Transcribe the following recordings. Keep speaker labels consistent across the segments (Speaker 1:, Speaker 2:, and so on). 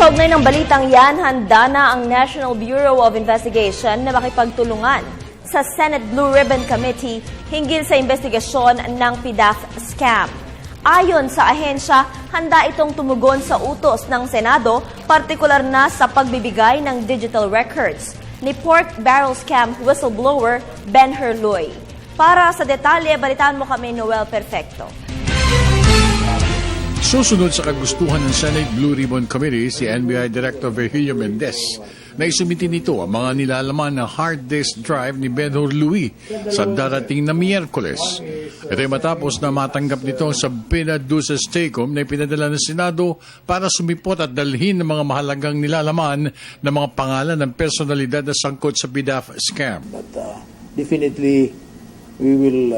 Speaker 1: Kaugnay ng balitang yan, handa na ang National Bureau of Investigation na makipagtulungan sa Senate Blue Ribbon Committee hinggil sa investigasyon ng PDAF scam. Ayon sa ahensya, handa itong tumugon sa utos ng Senado, partikular na sa pagbibigay ng digital records ni pork barrel scam whistleblower Ben Herluy. Para sa detalye, balitaan mo kami Noel Perfecto.
Speaker 2: Susunod sa kagustuhan ng Senate Blue Ribbon Committee si NBI Director Virgilio Mendez na isumiti nito ang mga nilalaman ng hard disk drive ni Ben Herluy sa darating na Miyerkules. Ito ay matapos na matanggap nito sa Pinaduces Tecum na ipinadala ng Senado para sumipot at dalhin ng mga mahalagang nilalaman ng mga pangalan ng personalidad na sangkot sa PDAF scam.
Speaker 3: But definitely we will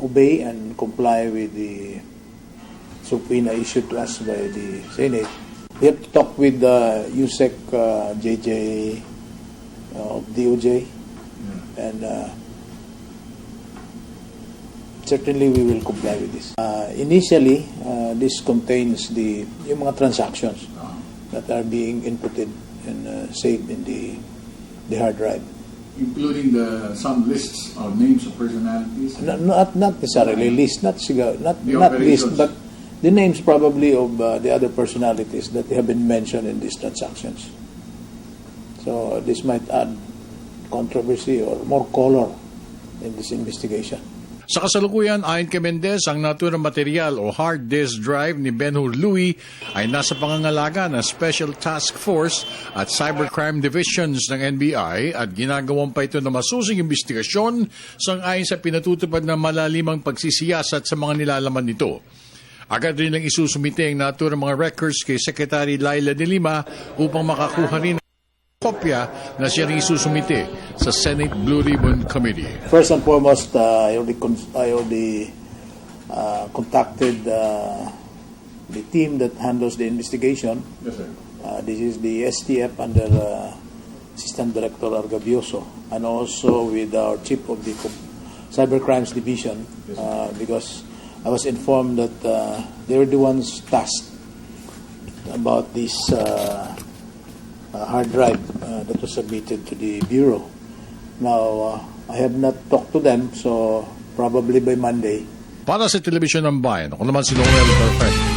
Speaker 3: obey and comply with the subpoena issued to us by the Senate. We have to talk with USEC JJ of DOJ, and certainly we will comply with this. Initially, this contains yung mga transactions that are being inputted and saved in the hard drive.
Speaker 2: Including some lists of names of personalities?
Speaker 3: Not necessarily list, not list, but the names probably of the other personalities that have been mentioned in these transactions. So this might add controversy or more color in this investigation.
Speaker 2: Sa kasalukuyan, ayon kay Mendez, ang naturang material o hard disk drive ni Ben Herluy ay nasa pangangalaga ng Special Task Force at Cybercrime Divisions ng NBI at ginagawan pa ito ng masusing investigasyon sang-ayon sa pinatutupad ng malalimang pagsisiyasat sa mga nilalaman nito. Agad rin lang isusumite ang naturang mga records kay Secretary Laila de Lima upang makakuha rin ng kopya na siya rin isusumite sa Senate Blue Ribbon Committee.
Speaker 3: First and foremost, I already contacted the team that handles the investigation.
Speaker 2: Yes, sir.
Speaker 3: This is the STF under Assistant Director Argabioso, and also with our Chief of the Cybercrimes Division, because I was informed that they were the ones tasked about this hard drive that was submitted to the Bureau. Now, I have not talked to them, so probably by Monday.
Speaker 2: Para sa Telebisyon ng Bayan, ako naman si Noel Perfect.